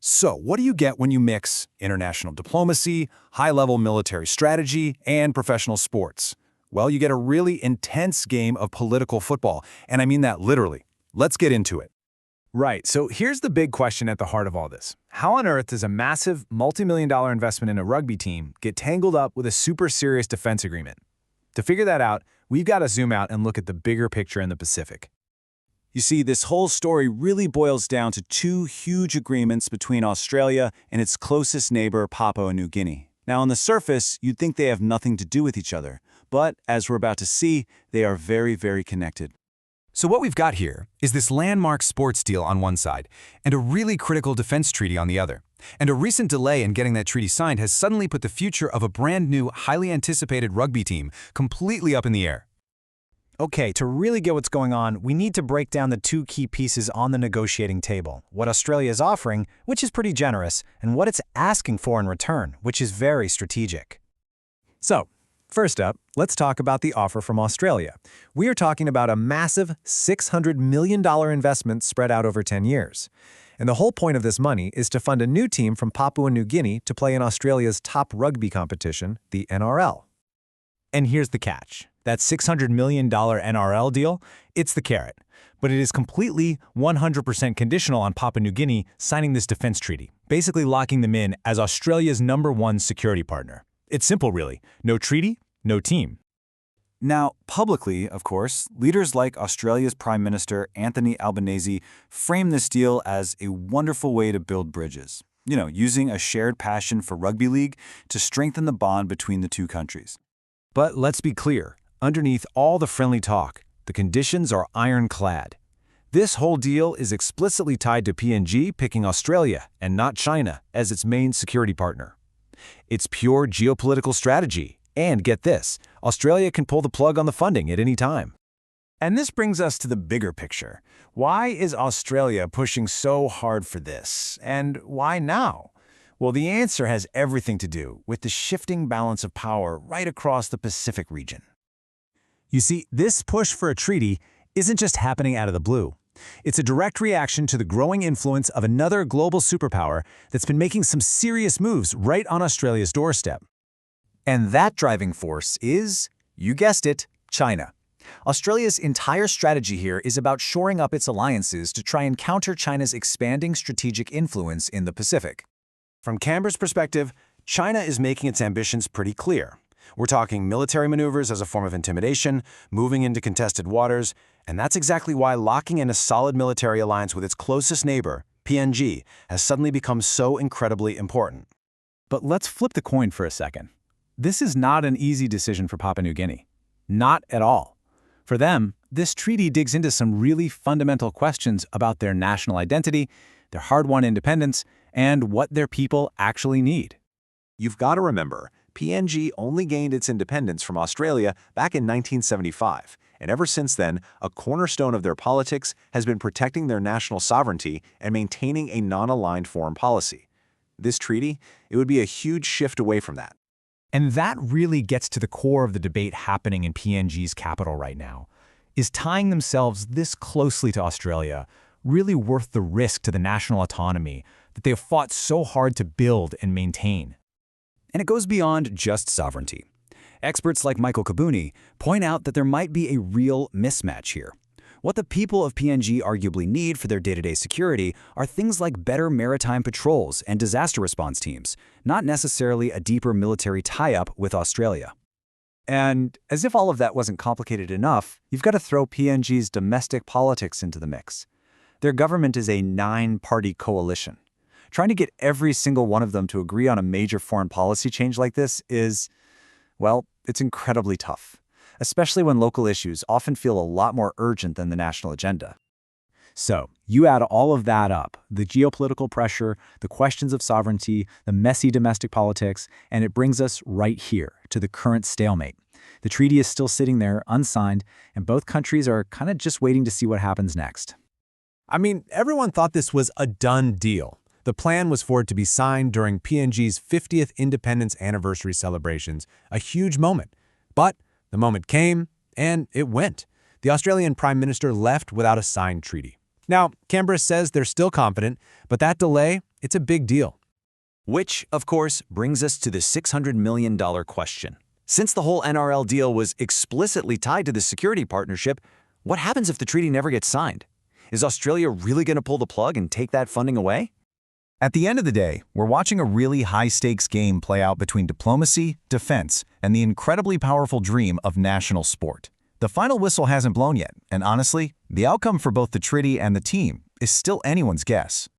So, what do you get when you mix international diplomacy, high-level military strategy, and professional sports? Well, you get a really intense game of political football, and I mean that literally. Let's get into it. Right, so here's the big question at the heart of all this. How on earth does a massive, multi-million-dollar investment in a rugby team get tangled up with a super serious defense agreement? To figure that out, we've got to zoom out and look at the bigger picture in the Pacific. You see, this whole story really boils down to two huge agreements between Australia and its closest neighbor, Papua New Guinea. Now, on the surface, you'd think they have nothing to do with each other, but as we're about to see, they are very, very connected. So what we've got here is this landmark sports deal on one side and a really critical defense treaty on the other. And a recent delay in getting that treaty signed has suddenly put the future of a brand new, highly anticipated rugby team completely up in the air. Okay, to really get what's going on, we need to break down the two key pieces on the negotiating table. What Australia is offering, which is pretty generous, and what it's asking for in return, which is very strategic. So, first up, let's talk about the offer from Australia. We are talking about a massive $600 million investment spread out over 10 years. And the whole point of this money is to fund a new team from Papua New Guinea to play in Australia's top rugby competition, the NRL. And here's the catch. That $600 million NRL deal, it's the carrot. But it is completely 100% conditional on Papua New Guinea signing this defense treaty, basically locking them in as Australia's #1 security partner. It's simple, really. No treaty, no team. Now, publicly, of course, leaders like Australia's Prime Minister Anthony Albanese frame this deal as a wonderful way to build bridges. Using a shared passion for rugby league to strengthen the bond between the two countries. But let's be clear. Underneath all the friendly talk, the conditions are ironclad. This whole deal is explicitly tied to PNG picking Australia and not China as its main security partner. It's pure geopolitical strategy, and get this, Australia can pull the plug on the funding at any time. And this brings us to the bigger picture. Why is Australia pushing so hard for this? And why now? Well, the answer has everything to do with the shifting balance of power right across the Pacific region. You see, this push for a treaty isn't just happening out of the blue. It's a direct reaction to the growing influence of another global superpower that's been making some serious moves right on Australia's doorstep. And that driving force is, you guessed it, China. Australia's entire strategy here is about shoring up its alliances to try and counter China's expanding strategic influence in the Pacific. From Canberra's perspective, China is making its ambitions pretty clear. We're talking military maneuvers as a form of intimidation, moving into contested waters, and that's exactly why locking in a solid military alliance with its closest neighbor, PNG, has suddenly become so incredibly important. But let's flip the coin for a second. This is not an easy decision for Papua New Guinea. Not at all. For them, this treaty digs into some really fundamental questions about their national identity, their hard-won independence, and what their people actually need. You've got to remember, PNG only gained its independence from Australia back in 1975, and ever since then, a cornerstone of their politics has been protecting their national sovereignty and maintaining a non-aligned foreign policy. This treaty, it would be a huge shift away from that. And that really gets to the core of the debate happening in PNG's capital right now. Is tying themselves this closely to Australia really worth the risk to the national autonomy that they have fought so hard to build and maintain? And it goes beyond just sovereignty. Experts like Michael Kabuni point out that there might be a real mismatch here. What the people of PNG arguably need for their day-to-day security are things like better maritime patrols and disaster response teams, not necessarily a deeper military tie-up with Australia. And as if all of that wasn't complicated enough, you've got to throw PNG's domestic politics into the mix. Their government is a 9-party coalition. Trying to get every single one of them to agree on a major foreign policy change like this is, well, it's incredibly tough, especially when local issues often feel a lot more urgent than the national agenda. So, you add all of that up, the geopolitical pressure, the questions of sovereignty, the messy domestic politics, and it brings us right here to the current stalemate. The treaty is still sitting there, unsigned, and both countries are kind of just waiting to see what happens next. I mean, everyone thought this was a done deal. The plan was for it to be signed during PNG's 50th independence anniversary celebrations, a huge moment. But the moment came, and it went. The Australian Prime Minister left without a signed treaty. Now, Canberra says they're still confident, but that delay, It's a big deal. Which, of course, brings us to the $600 million question. Since the whole NRL deal was explicitly tied to the security partnership, what happens if the treaty never gets signed? Is Australia really going to pull the plug and take that funding away? At the end of the day, we're watching a really high-stakes game play out between diplomacy, defense, and the incredibly powerful dream of national sport. The final whistle hasn't blown yet, and honestly, the outcome for both the treaty and the team is still anyone's guess.